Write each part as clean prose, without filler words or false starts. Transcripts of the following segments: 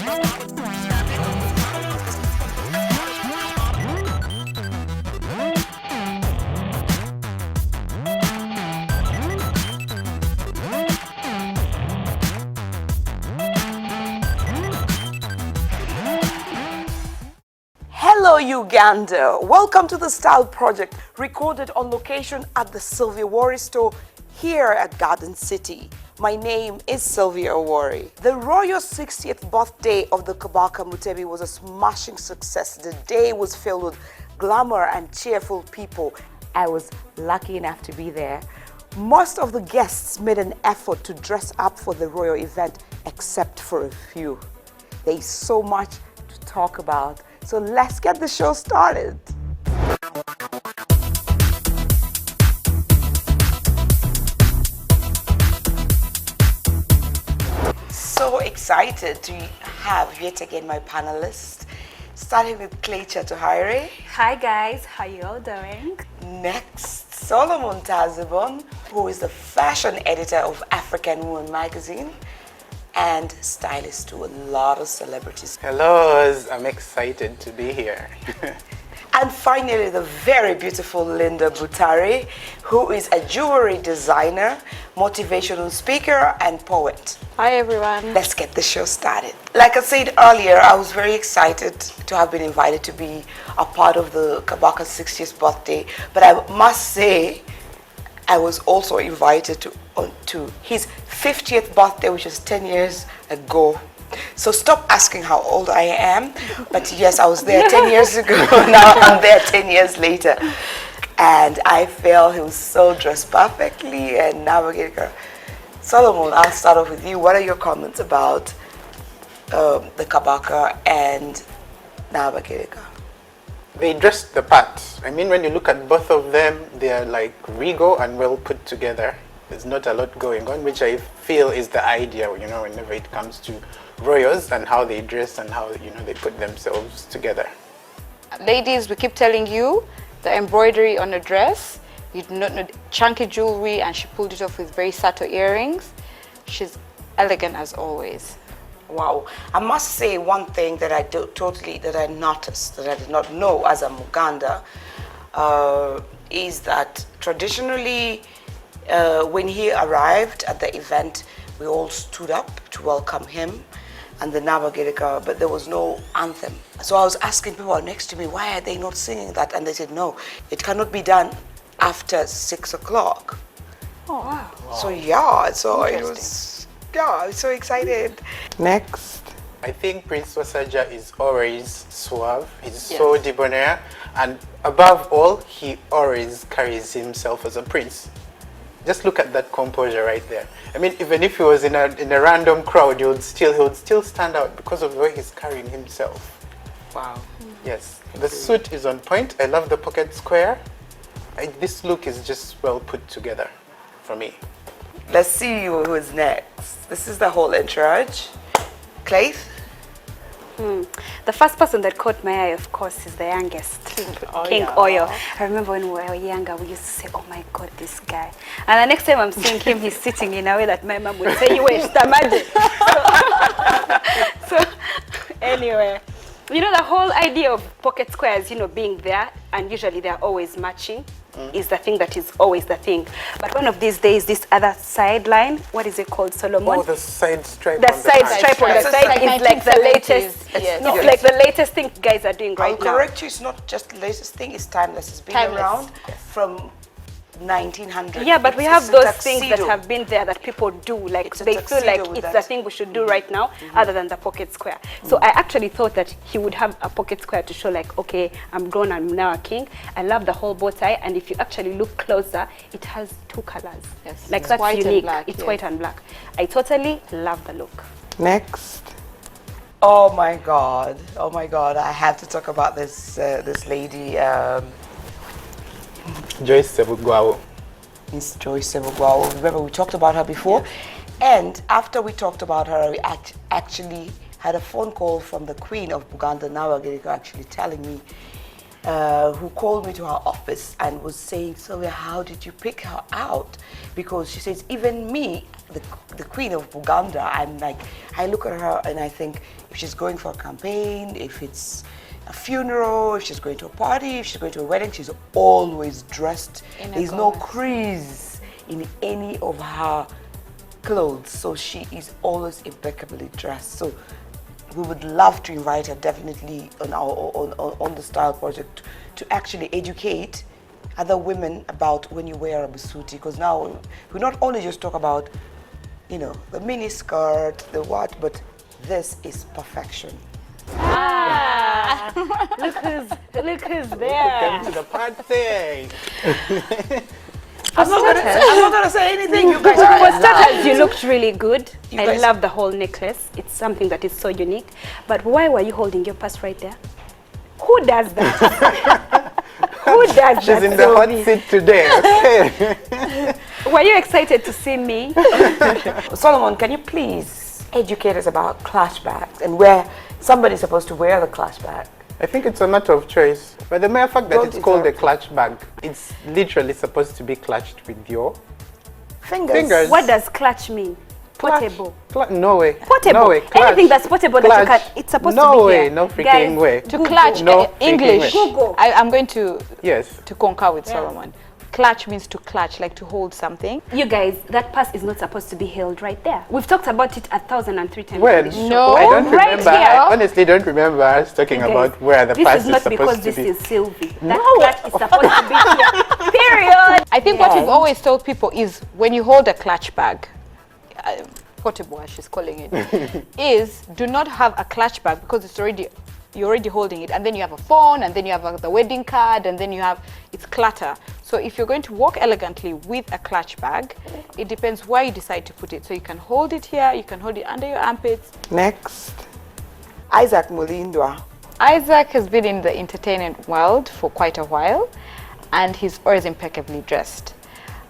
Hello Uganda, welcome to the Style Project, recorded on location at the Sylvia Wari store here at Garden City. My name is Sylvia Wari. The royal 60th birthday of the Kabaka Mutebi was a smashing success. The day was filled with glamour and cheerful people. I was lucky enough to be there. Most of the guests made an effort to dress up for the royal event, except for a few. There is so much to talk about. So let's get the show started. So excited to have yet again my panelists, starting with Clay Chatuhaire. Hi guys, how you all doing? Next, Solomon Tazibon, who is the fashion editor of African Woman magazine and stylist to a lot of celebrities. Hello, I'm excited to be here. And finally, the very beautiful Linda Butare, who is a jewelry designer, motivational speaker, and poet. Hi everyone. Let's get the show started. Like I said earlier, I was very excited to have been invited to be a part of the Kabaka's 60th birthday, but I must say, I was also invited to his 50th birthday, which is 10 years ago. So stop asking how old I am, but yes, I was there 10 years ago, now I'm there 10 years later. And I felt he was so dressed perfectly and navigator. Solomon, I'll start off with you. What are your comments about the Kabaka and Navigator? They dressed the part. I mean, when you look at both of them, they're like regal and well put together. There's not a lot going on, which I feel is the idea, you know, whenever it comes to royals and how they dress and how, you know, they put themselves together. Ladies, we keep telling you the embroidery on a dress, you do not know chunky jewelry, and she pulled it off with very subtle earrings. She's elegant as always. Wow. I must say one thing that I noticed, that I did not know as a Muganda, is that traditionally when he arrived at the event, we all stood up to welcome him and the Navigator, but there was no anthem. So I was asking people next to me, why are they not singing that? And they said, no, it cannot be done after 6 o'clock. Oh, wow. So yeah, so it was, yeah, I was so excited. Next. I think Prince Wasaja is always suave. He's so debonair, and above all, he always carries himself as a prince. Just look at that composure right there. I mean, even if he was in a random crowd, he would still stand out because of the way he's carrying himself. Wow. Yes, the suit is on point. I love the pocket square. This look is just well put together for me. Let's see who is next. This is the whole entourage. Clay? The first person that caught my eye, of course, is the youngest, King Oyo. I remember when we were younger, we used to say, oh my God, this guy. And the next time I'm seeing him, he's sitting in a way that my mom would say, you were stamade. So anyway, you know, the whole idea of pocket squares, you know, being there, and usually they're always matching, is the thing that is always the thing. But one of these days, this other sideline, what is it called, Solomon? Oh, the side stripe The on the side side. stripe on the side is like the latest. It's like the latest thing guys are doing right now. I'll correct you, it's not just the latest thing, it's timeless. It's been around from 1900. Yeah, but we have those things that have been there that people do, like they feel like it's the thing we should do right now, other than the pocket square. So I actually thought that he would have a pocket square to show like, okay, I'm grown, I'm now a king. I love the whole bow tie, and if you actually look closer, it has 2 colors. Yes, like it's that's white unique. and black, it's white and black. I totally love the look. Next. Oh my God! Oh my God! I have to talk about this this lady, Joyce Sebugwao. Miss Joyce Sebugwao. Remember we talked about her before, and after we talked about her, we actually had a phone call from the Queen of Buganda, Nawageriko, actually telling me, who called me to her office and was saying, Sylvia, how did you pick her out? Because she says, even me, the queen of Buganda. I'm like, I look at her and I think if she's going for a campaign, if it's a funeral, if she's going to a party, if she's going to a wedding, she's always dressed. There's no crease in any of her clothes, so she is always impeccably dressed. So we would love to invite her definitely on our on the Style Project to actually educate other women about when you wear a basuti, because now we not only just talk about, you know, the mini skirt, the what, but this is perfection. Look who's there. Come to the party. I'm not gonna say anything. You guys For starters, you looked really good. I guys- love the whole necklace. It's something that is so unique. But why were you holding your purse right there? Who does that? Who does that? She's in the hot seat today, okay? Were you excited to see me? Solomon, can you please educate us about clutch bags and where somebody's supposed to wear the clutch bag? I think it's a matter of choice. But the mere fact that Don't it's called a interrupt. clutch bag, it's literally supposed to be clutched with your Fingers. What does clutch mean? clutch. Portable. No way. Portable. No way. Clutch. Anything that's portable that you Clutch. can, it's supposed no to be way, here. no freaking Guys, way. To clutch, No freaking English. way. Google. I'm going to Yes. concur with Solomon. Clutch means to clutch, like to hold something. You guys, that purse is not supposed to be held right there. We've talked about it 1,003 times. When? on this show. No. I don't Right remember. here. I honestly don't remember us talking Guys, about where the this purse is not because supposed to this be. is Sylvie. No. That clutch is supposed to be here. Period. I think what we've always told people is when you hold a clutch bag, portable as she's calling it, is do not have a clutch bag because you're already holding it, and then you have a phone, and then you have the wedding card, and then it's clutter. So if you're going to walk elegantly with a clutch bag, it depends where you decide to put it. So you can hold it here, you can hold it under your armpits. Next, Isaac Mulindwa. Isaac has been in the entertainment world for quite a while, and he's always impeccably dressed.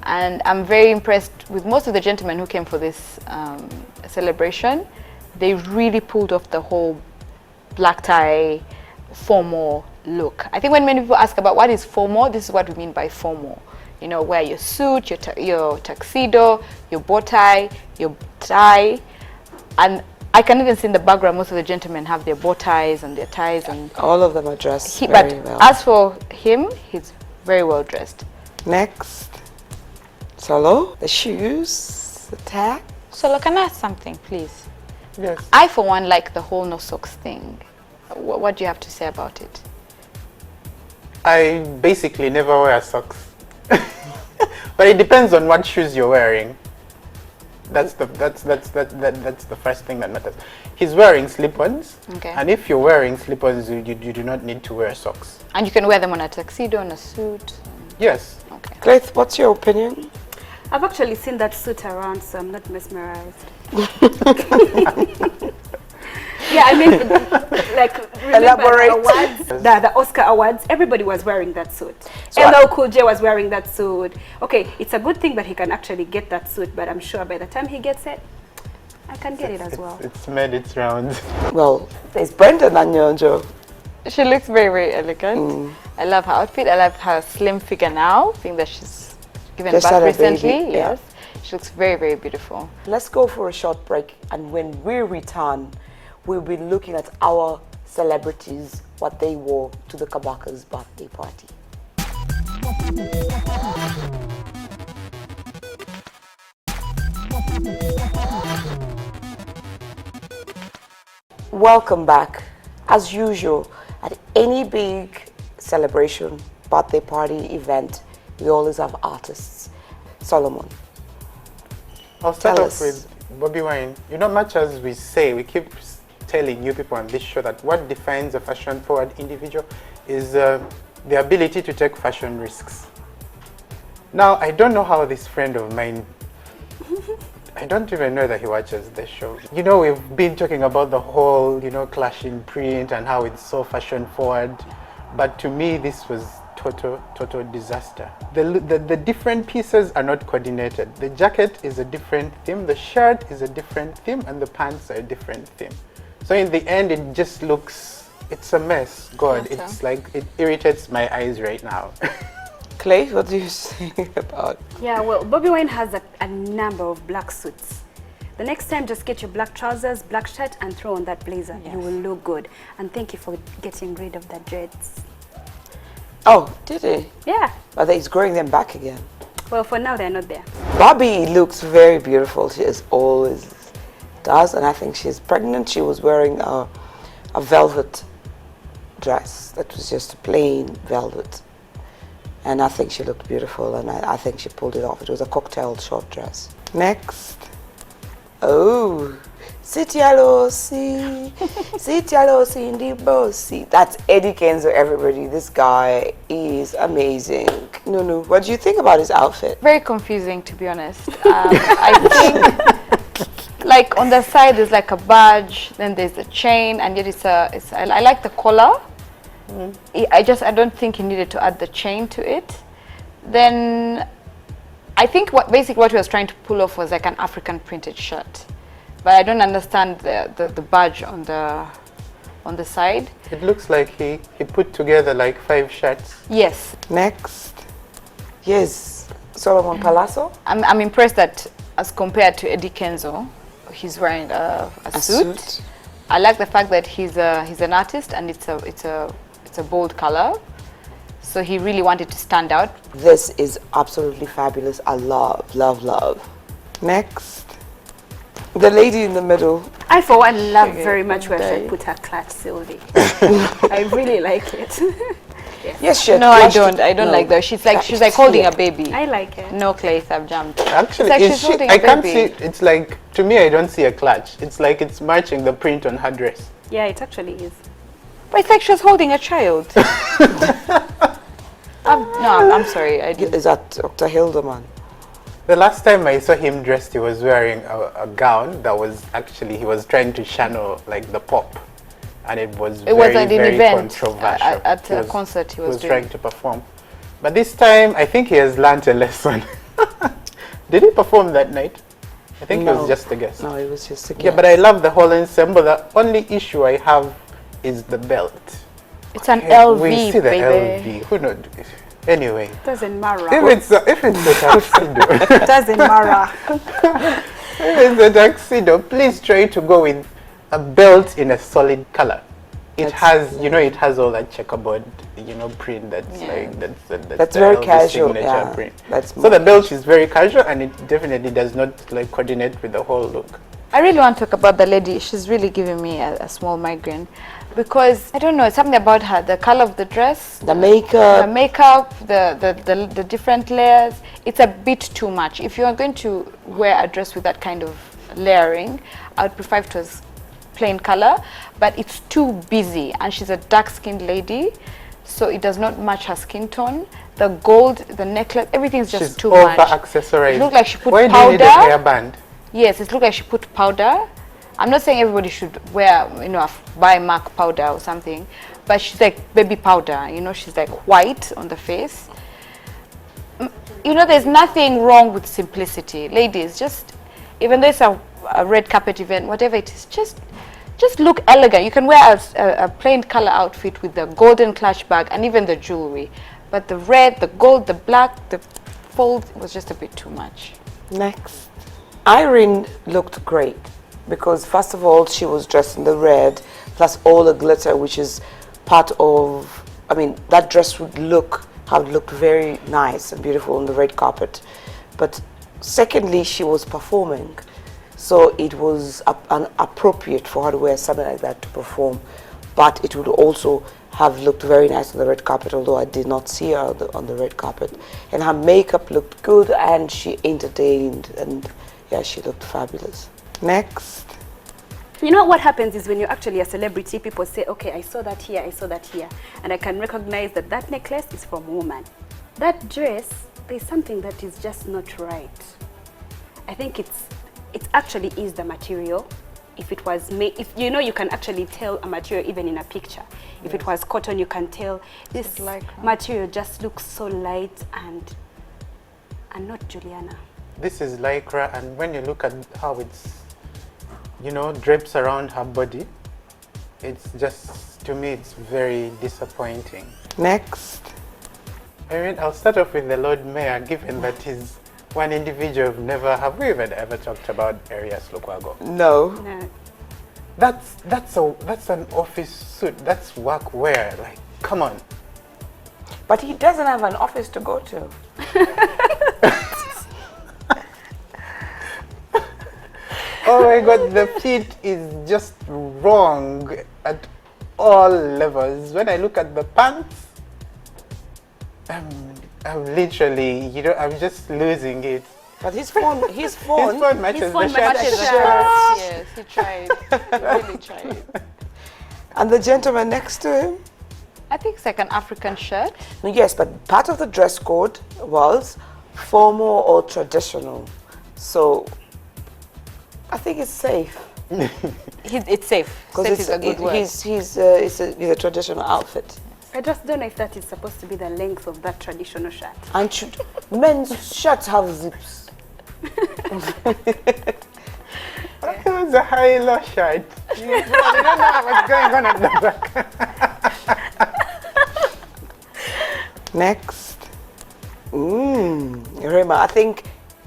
And I'm very impressed with most of the gentlemen who came for this celebration. They really pulled off the whole black tie, formal look. I think when many people ask about what is formal, this is what we mean by formal. You know, wear your suit, your tuxedo, your bow tie, your tie, and I can even see in the background most of the gentlemen have their bow ties and their ties, and All of them are dressed but very well. as for him, he's very well dressed. Next, Solo, the shoes, the tag. So can I ask something, please? Yes. I, for one, like the whole no socks thing. What do you have to say about it? I basically never wear socks. But it depends on what shoes you're wearing. That's the first thing that matters. He's wearing slip-ons, Okay. and if you're wearing slip-ons, you do not need to wear socks. And you can wear them on a tuxedo, on a suit. Yes. Okay. Grace, what's your opinion? I've actually seen that suit around, so I'm not mesmerized. Yeah, I mean, like, remember Elaborate. the awards, the Oscar awards, everybody was wearing that suit. So LL Cool J was wearing that suit. Okay, it's a good thing that he can actually get that suit, but I'm sure by the time he gets it, I can get it as well. It's made its rounds. Well, there's Brenda Nanyonjo. She looks very, very elegant. I love her outfit. I love her slim figure now. I think that she's given Just birth had a recently. baby, yeah. Yes. She looks very, very beautiful. Let's go for a short break, and when we return, we'll be looking at our celebrities, what they wore to the Kabaka's birthday party. Welcome back. As usual, at any big celebration, birthday party, event, we always have artists. Solomon. I'll start Tell off us. with Bobby Wine. You know, much as we say, we keep telling you people on this show that what defines a fashion-forward individual is the ability to take fashion risks. Now, I don't know how this friend of mine, I don't even know that he watches the show. You know, we've been talking about the whole, you know, clash in print and how it's so fashion-forward, but to me, this was total disaster. The different pieces are not coordinated. The jacket is a different theme, the shirt is a different theme, and the pants are a different theme. So in the end, it just looks, it's a mess. God, Awesome. it's like, it irritates my eyes right now. Clay, what do you think about? Yeah, well, Bobby Wine has a number of black suits. The next time, just get your black trousers, black shirt, and throw on that blazer. Yes. You will look good. And thank you for getting rid of the dreads. Oh, did he? Yeah. But he's growing them back again. Well, for now, they're not there. Bobby looks very beautiful. She is always does, and I think she's pregnant. She was wearing a velvet dress that was just a plain velvet. And I think she looked beautiful, and I think she pulled it off. It was a cocktail short dress. Next. Oh, Sitialosi, Sitialosi in the bossy. That's Eddie Kenzo, everybody. This guy is amazing. Nunu, what do you think about his outfit? Very confusing, to be honest. I think, like on the side there's like a badge, then there's the chain, and yet I like the collar. I don't think he needed to add the chain to it. Then I think basically what he was trying to pull off was like an African printed shirt, but I don't understand the badge on the side. It looks like he put together like 5 shirts. Yes. Next. Yes, Solomon Palazzo. I'm impressed that as compared to Eddie Kenzo, he's wearing a suit. I like the fact that he's an artist, and it's a bold color. So he really wanted to stand out. This is absolutely fabulous. I love, love, love. Next. The lady in the middle. I, for one, love very much where she put her clutch, Sylvie. I really like it. Yes, she. No, I don't. I don't like that. She's like holding a baby. I like it. No, Clay, I've jumped. Actually, it's like she's holding I a can't baby. see. It's like, to me, I don't see a clutch. It's like it's matching the print on her dress. Yeah, it actually is. But it's like she's holding a child. I'm sorry. Is that Dr. Hildeman? The last time I saw him dressed, he was wearing a gown that was actually, he was trying to channel like the pop. And it was at an very event, controversial. at a concert he was doing. trying to perform. But this time, I think he has learned a lesson. Did he perform that night? I think he was just a guest. No, it was just a guest. Yeah, but I love the whole ensemble. The only issue I have is the belt. It's an LV, We see the baby. LV. Who knows? Anyway, Doesn't matter. if it's a tuxedo, Doesn't matter. if it's a tuxedo, please try to go with a belt in a solid color. It has all that checkerboard, print that's That's the very LV casual. signature Yeah, print. so the belt is very casual, and it definitely does not like coordinate with the whole look. I really want to talk about the lady. She's really giving me a small migraine, because I don't know, something about her, the color of the dress, the makeup, the different layers. It's a bit too much. If you are going to wear a dress with that kind of layering, I would prefer if it was plain color, but it's too busy, and she's a dark-skinned lady, so it does not match her skin tone. The gold, the necklace, everything's just She's too much. over-accessorized. It looked like she put Why powder. do you need a hairband? Yes, it looked like she put powder. I'm not saying everybody should wear, buy MAC powder or something, but she's like baby powder, she's like white on the face. There's nothing wrong with simplicity. Ladies, just, even though it's a red carpet event, whatever it is, just look elegant. You can wear a plain color outfit with the golden clutch bag and even the jewelry, but the red, the gold, the black, the fold was just a bit too much. Next. Irene looked great because, first of all, she was dressed in the red plus all the glitter, which is part of, that dress would have looked very nice and beautiful on the red carpet. But secondly, she was performing, so it was appropriate for her to wear something like that to perform, but it would also have looked very nice on the red carpet, although I did not see her on the red carpet. And her makeup looked good, and she entertained, and yeah, she looked fabulous. Next. You know what happens is when you're actually a celebrity, people say, okay, I saw that here, I saw that here, and I can recognize that that necklace is from a woman. That dress, there's something that is just not right. I think it actually is the material. If it was made, you can actually tell a material even in a picture. If it was cotton, you can tell. This material just looks so light and not Juliana. This is lycra, and when you look at how it's, drapes around her body, it's just, to me, it's very disappointing. Next. I mean, I'll start off with the Lord Mayor, given that he's one individual have we even ever talked about Arias Lukwago? No. No. That's an office suit. That's work wear. Like, come on. But he doesn't have an office to go to. Oh my God, the fit is just wrong at all levels. When I look at the pants, I'm literally, I'm just losing it. But his phone His phone matches the shirt. Yes, he tried. He really tried. And the gentleman next to him? I think it's like an African shirt. No, yes, but part of the dress code was formal or traditional. So I think it's safe. It's safe. Safe is a good word. He's a traditional outfit. I just don't know if that is supposed to be the length of that traditional shirt. And men's shirts have zips. That was a high-low shirt. You probably don't know what's going on at the back. Next. Rema, I think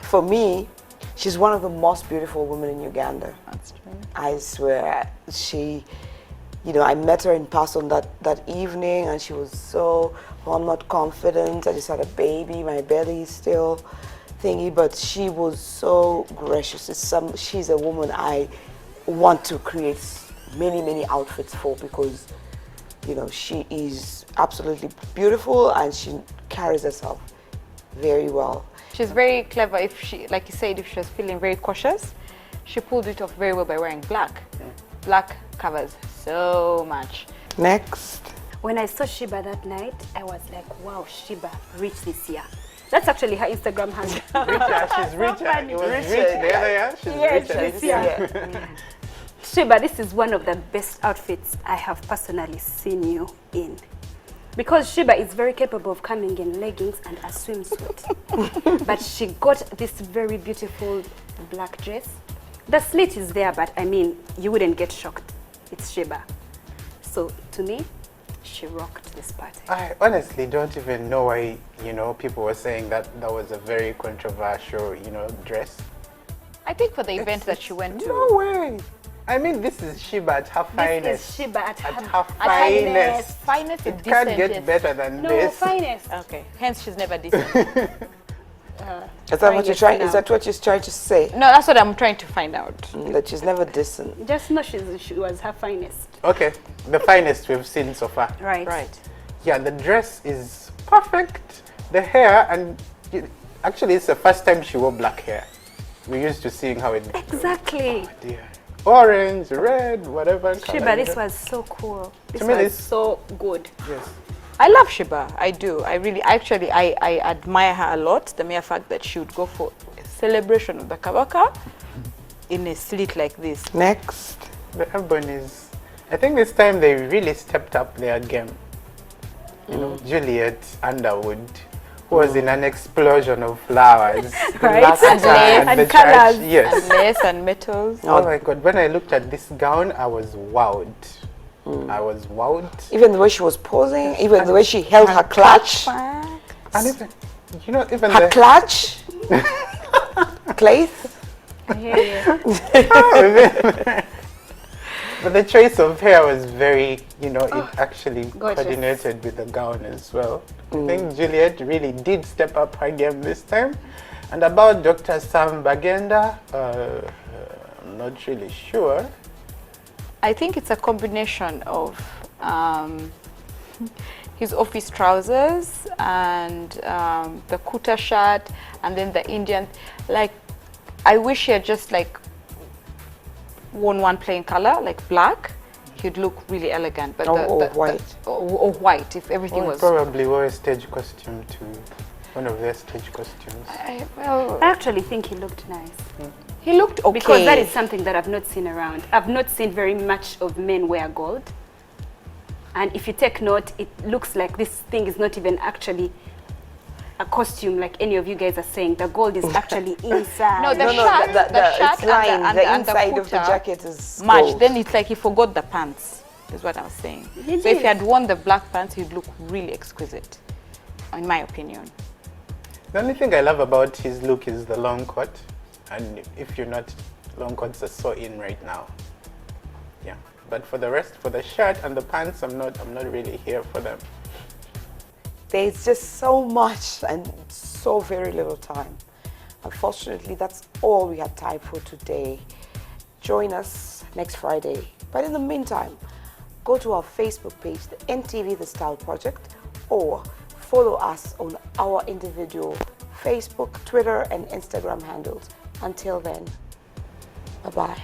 for me, she's one of the most beautiful women in Uganda. That's true. I swear, I met her in person that evening, and she was so, I'm not confident. I just had a baby, my belly is still thingy, but she was so gracious. She's a woman I want to create many, many outfits for, because, she is absolutely beautiful and she carries herself very well. She's very clever. If she, like you said, if she was feeling very cautious, she pulled it off very well by wearing black. Black covers so much. Next. When I saw Sheba that night, I was like, wow, Sheba rich this year. That's actually her Instagram handle. She's richer. It was rich the other year. She's richer this year. Sheba, this is one of the best outfits I have personally seen you in. Because Sheba is very capable of coming in leggings and a swimsuit. But she got this very beautiful black dress. The slit is there, but I mean, you wouldn't get shocked. It's Sheba. So to me, she rocked this party. I honestly don't even know why, people were saying that was a very controversial, dress. I think for the event that she went to. No way. I mean, this is Sheba at her finest. This is Sheba at her finest. Finest It can't get better than no, this. finest. Okay, hence she's never decent. Is that what you're trying? Is that what you're trying to say? No, that's what I'm trying to find out. That she's never decent. Just know she was her finest. Okay, the finest we've seen so far. Right. Right. Yeah, the dress is perfect. The hair, and actually, it's the first time she wore black hair. We're used to seeing how it. Exactly. Oh dear. Orange, red, whatever. Sheba, this was so cool. This To me, was so good. Yes. I love Sheba. I do. I really, actually, I admire her a lot. The mere fact that she would go for a celebration of the Kabaka in a slit like this. Next. The Ebonies, I think this time they really stepped up their game. Juliet Underwood, who was in an explosion of flowers. Right. And and colors. Yes. And lace and metals. Oh my God, when I looked at this gown, I was wowed. I was wowed. Even the way she was posing, even the way she held her clutch. And even Her the clutch? Claith? I hear you. But the choice of hair was very, it actually gorgeous. coordinated with the gown as well. I think Juliet really did step up her game this time. And about Dr. Sam Bagenda, I'm not really sure. I think it's a combination of his office trousers and the kuta shirt, and then the Indian. Like, I wish he had just worn one plain color, like black. He'd look really elegant. But or white. Or white, if everything was. Probably wore a stage costume to one of their stage costumes. I actually think he looked nice. He looked okay. Because that is something that I've not seen around. I've not seen very much of men wear gold. And if you take note, it looks like this thing is not even actually a costume like any of you guys are saying. The gold is actually inside. No, the shirt, the shirt it's lined. and The the inside of the kuta jacket is match. gold. Then it's like he forgot the pants, is what I was saying. So if he had worn the black pants, he'd look really exquisite. in my opinion. The only thing I love about his look is the long coat, and if you're not, long coats are so in right now. Yeah, but for the rest, for the shirt and the pants, I'm not really here for them. There's just so much and so very little time. Unfortunately, that's all we had time for today. Join us next Friday. But in the meantime, go to our Facebook page, the NTV The Style Project, or follow us on our individual Facebook, Twitter, and Instagram handles. Until then, bye-bye.